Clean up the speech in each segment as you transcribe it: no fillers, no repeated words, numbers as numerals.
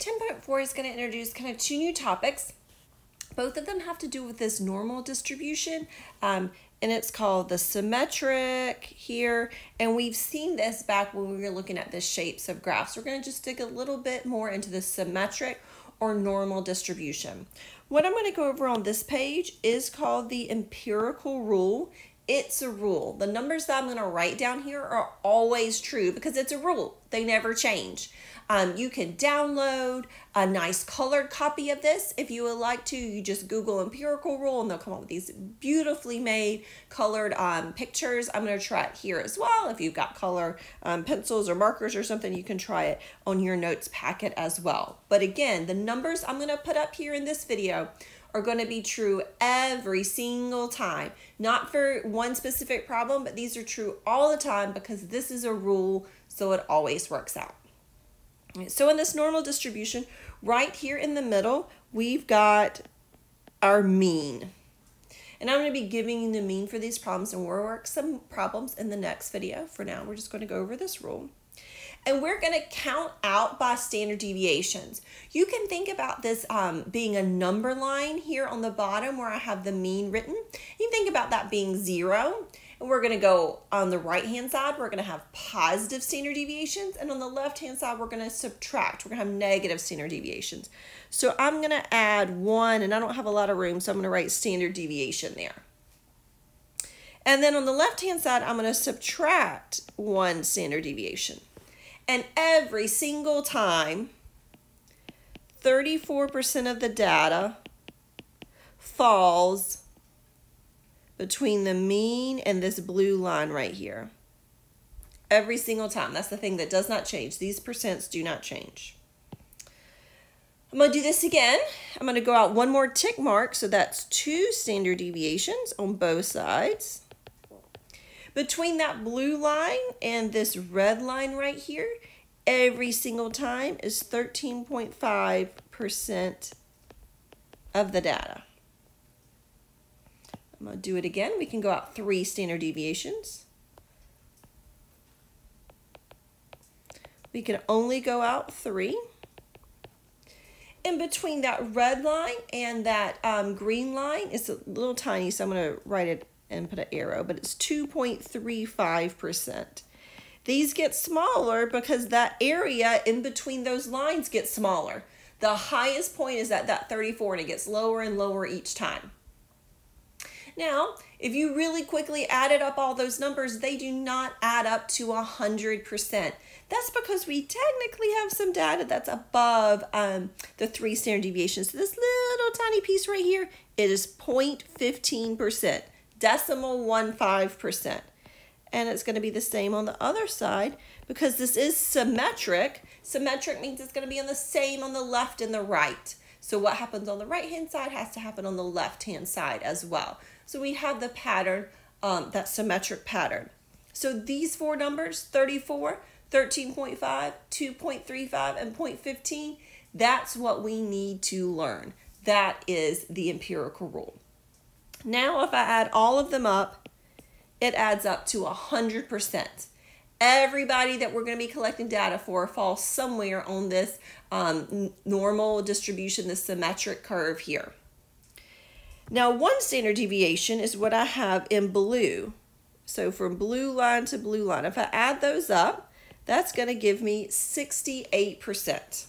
10.4 is going to introduce kind of two new topics. Both of them have to do with this normal distribution, and it's called the symmetric here. And we've seen this back when we were looking at the shapes of graphs. We're going to just dig a little bit more into the symmetric or normal distribution. What I'm going to go over on this page is called the empirical rule. It's a rule. The numbers that I'm going to write down here are always true because it's a rule. They never change. You can download a nice colored copy of this if you would like to. You just Google empirical rule and they'll come up with these beautifully made colored pictures. I'm going to try it here as well. If you've got color pencils or markers or something, you can try it on your notes packet as well. But again, the numbers I'm going to put up here in this video are going to be true every single time. Not for one specific problem, but these are true all the time because this is a rule, so it always works out. So in this normal distribution, right here in the middle, we've got our mean. And I'm going to be giving you the mean for these problems, and we'll work some problems in the next video. For now, we're just going to go over this rule. And we're going to count out by standard deviations. You can think about this being a number line here on the bottom where I have the mean written. You can think about that being 0. And we're going to go on the right-hand side, we're going to have positive standard deviations. And on the left-hand side, we're going to subtract. We're going to have negative standard deviations. So I'm going to add 1, and I don't have a lot of room, so I'm going to write standard deviation there. And then on the left-hand side, I'm going to subtract 1 standard deviation. And every single time, 34% of the data falls between the mean and this blue line right here. Every single time. That's the thing that does not change. These percents do not change. I'm going to do this again. I'm going to go out one more tick mark. So that's 2 standard deviations on both sides. Between that blue line and this red line right here, every single time is 13.5% of the data. I'm going to do it again. We can go out 3 standard deviations. We can only go out 3. In between that red line and that green line, it's a little tiny, so I'm going to write it and put an arrow, but it's 2.35%. These get smaller because that area in between those lines gets smaller. The highest point is at that 34, and it gets lower and lower each time. Now, if you really quickly added up all those numbers, they do not add up to 100%. That's because we technically have some data that's above the 3 standard deviations. So this little tiny piece right here, it is 0.15%, decimal 15%. And it's going to be the same on the other side because this is symmetric. Symmetric means it's going to be on the same on the left and the right. So what happens on the right-hand side has to happen on the left-hand side as well. So we have the pattern, that symmetric pattern. So these 4 numbers, 34, 13.5, 2.35, and 0.15, that's what we need to learn. That is the empirical rule. Now if I add all of them up, it adds up to 100%. Everybody that we're going to be collecting data for falls somewhere on this normal distribution, the symmetric curve here. Now, 1 standard deviation is what I have in blue. So from blue line to blue line, if I add those up, that's going to give me 68%.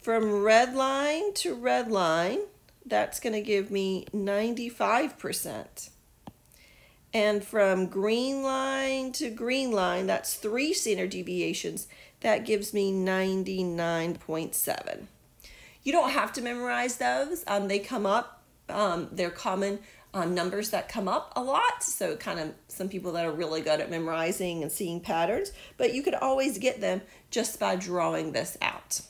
From red line to red line, that's going to give me 95%. And from green line to green line, that's 3 standard deviations. That gives me 99.7. You don't have to memorize those. They come up. They're common numbers that come up a lot. So kind of some people that are really good at memorizing and seeing patterns. But you could always get them just by drawing this out.